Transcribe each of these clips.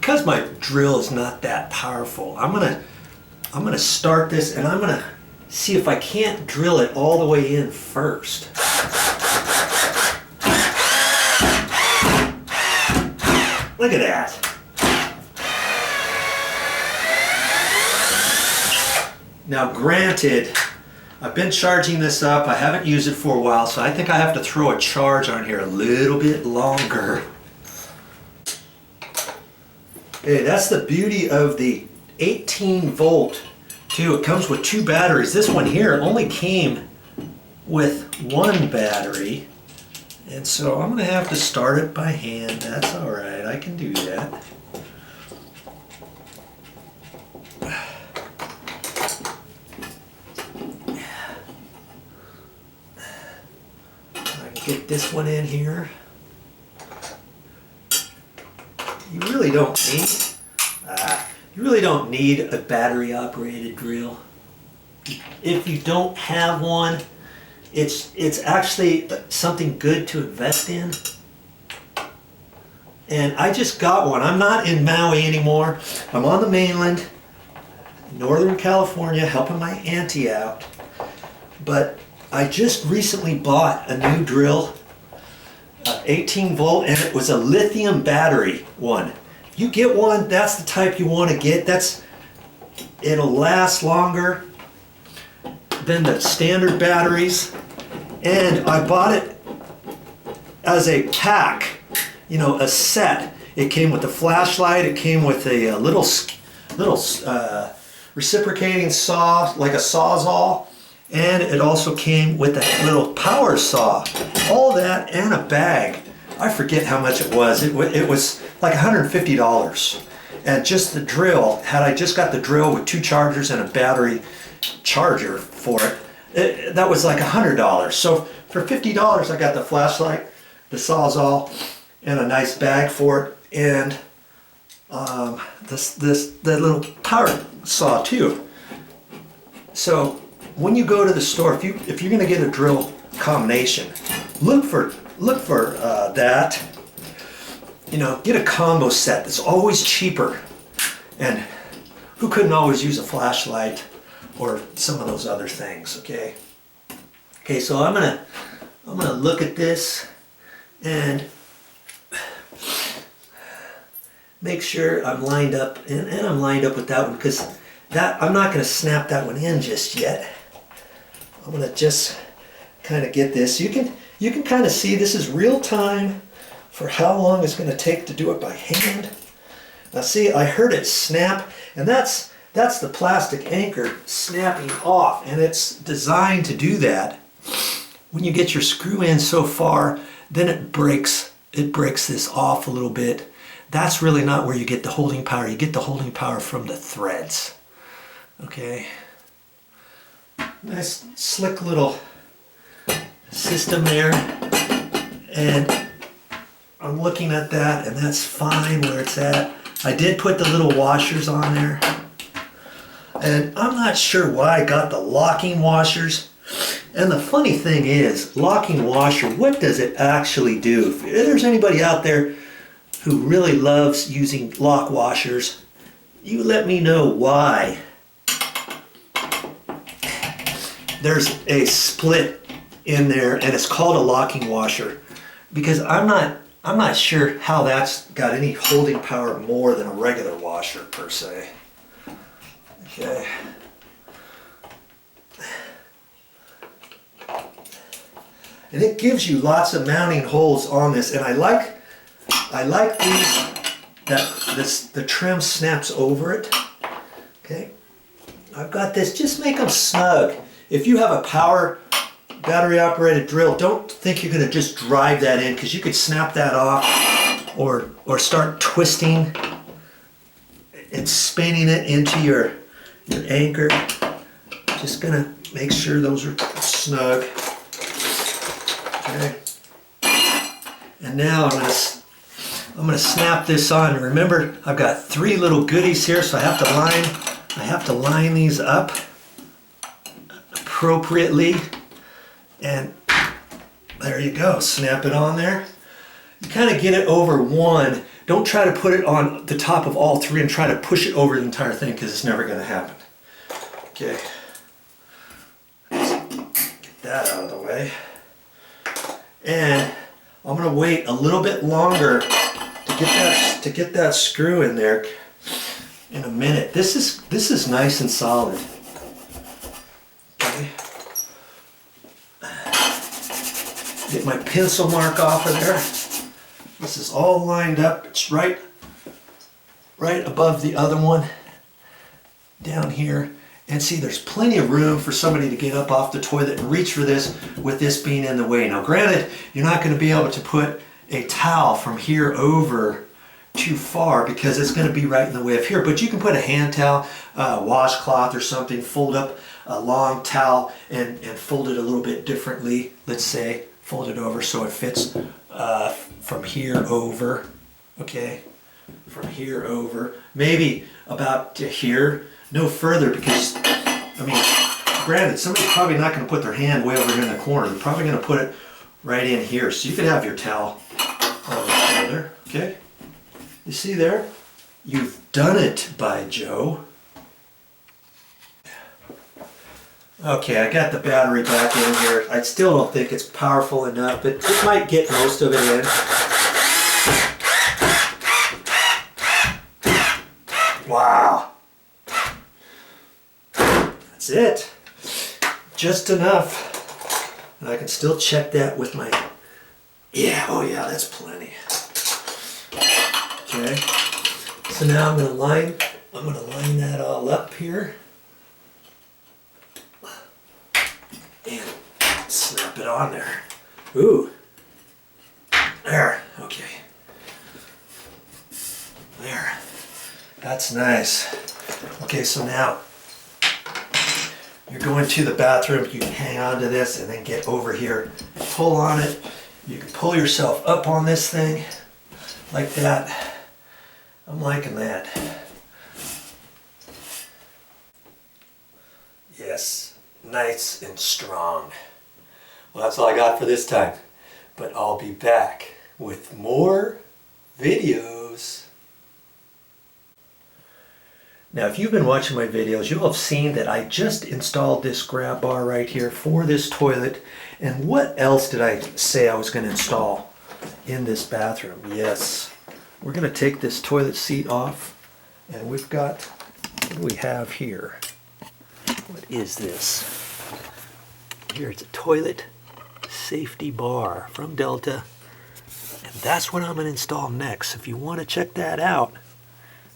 because my drill is not that powerful, I'm gonna start this and I'm gonna see if I can't drill it all the way in first. Look at that. Now granted, I've been charging this up. I haven't used it for a while, so I think I have to throw a charge on here a little bit longer. Hey, that's the beauty of the 18 volt too. It comes with 2 batteries. This one here only came with 1 battery. And so I'm gonna have to start it by hand. That's all right, I can do that. I can get this one in here. You really don't need a battery operated drill. If you don't have one, it's actually something good to invest in. And I just got one. I'm not in Maui anymore. I'm on the mainland, Northern California, helping my auntie out. But I just recently bought a new drill, 18 volt, and it was a lithium battery one. If you get one, that's the type you want to get. It'll last longer than the standard batteries. And I bought it as a pack, you know, a set. It came with a flashlight, it came with a little reciprocating saw, like a Sawzall, and it also came with a little power saw. All that and a bag. I forget how much it was. It was like $150. And just the drill, had I just got the drill with 2 chargers and a battery charger for it, that was like $100. So for $50 I got the flashlight, the Sawzall, and a nice bag for it, and that little power saw too. So when you go to the store, if you're going to get a drill combination, look for that. You know, get a combo set that's always cheaper. And who couldn't always use a flashlight or some of those other things? Okay. Okay, so I'm gonna look at this and make sure I'm lined up, and I'm lined up with that one, because I'm not gonna snap that one in just yet. I'm gonna just kind of get this. You can kind of see this is real time for how long it's going to take to do it by hand. Now see, I heard it snap, and that's the plastic anchor snapping off, and it's designed to do that. When you get your screw in so far, then it breaks this off a little bit. That's really not where you get the holding power. You get the holding power from the threads. Okay. Nice slick little system there, and I'm looking at that, and that's fine where it's at. I did put the little washers on there, and I'm not sure why I got the locking washers. And the funny thing is, locking washer, what does it actually do? If there's anybody out there who really loves using lock washers, you let me know why. There's a split in there, and it's called a locking washer, because I'm not sure how that's got any holding power more than a regular washer per se. Okay. And it gives you lots of mounting holes on this, and I like these the trim snaps over it. Okay. I've got this. Just make them snug. If you have a power battery operated drill, don't think you're going to just drive that in, because you could snap that off or start twisting and spinning it into your anchor. Just going to make sure those are snug. Okay. And now I'm going to snap this on. Remember, I've got 3 little goodies here, so I have to line these up appropriately. And there you go, snap it on there. You kind of get it over one, don't try to put it on the top of all three and try to push it over the entire thing, because it's never going to happen. Okay. Get that out of the way. And I'm going to wait a little bit longer to get that screw in there in a minute. This is nice and solid. Okay. Get my pencil mark off of there. This is all lined up. It's right above the other one down here. And see, there's plenty of room for somebody to get up off the toilet and reach for this with this being in the way. Now granted, you're not going to be able to put a towel from here over too far because it's going to be right in the way of here, but you can put a hand towel, washcloth or something, fold up a long towel and fold it a little bit differently. Let's say fold it over so it fits from here over, okay, from here over, maybe about to here, no further, because I mean, granted, somebody's probably not going to put their hand way over here in the corner. They're probably going to put it right in here, so you could have your towel over there, okay? You see there? You've done it, by Joe. Okay, I got the battery back in here. I still don't think it's powerful enough, but it might get most of it in. Wow. That's it. Just enough. And I can still check that with my... Yeah, oh yeah, that's plenty. Okay. So now I'm gonna line that all up here. And snap it on there. Ooh. There. Okay. There. That's nice. Okay, so now you're going to the bathroom. You can hang on to this and then get over here, pull on it. You can pull yourself up on this thing like that. I'm liking that. Yes, nice and strong. Well, that's all I got for this time, but I'll be back with more videos. Now, if you've been watching my videos, you'll have seen that I just installed this grab bar right here for this toilet. And what else did I say I was going to install in this bathroom? Yes, we're going to take this toilet seat off, and we've got, what do we have here? What is this? Here, it's a toilet safety bar from Delta. And that's what I'm going to install next. If you want to check that out,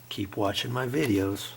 keep watching my videos.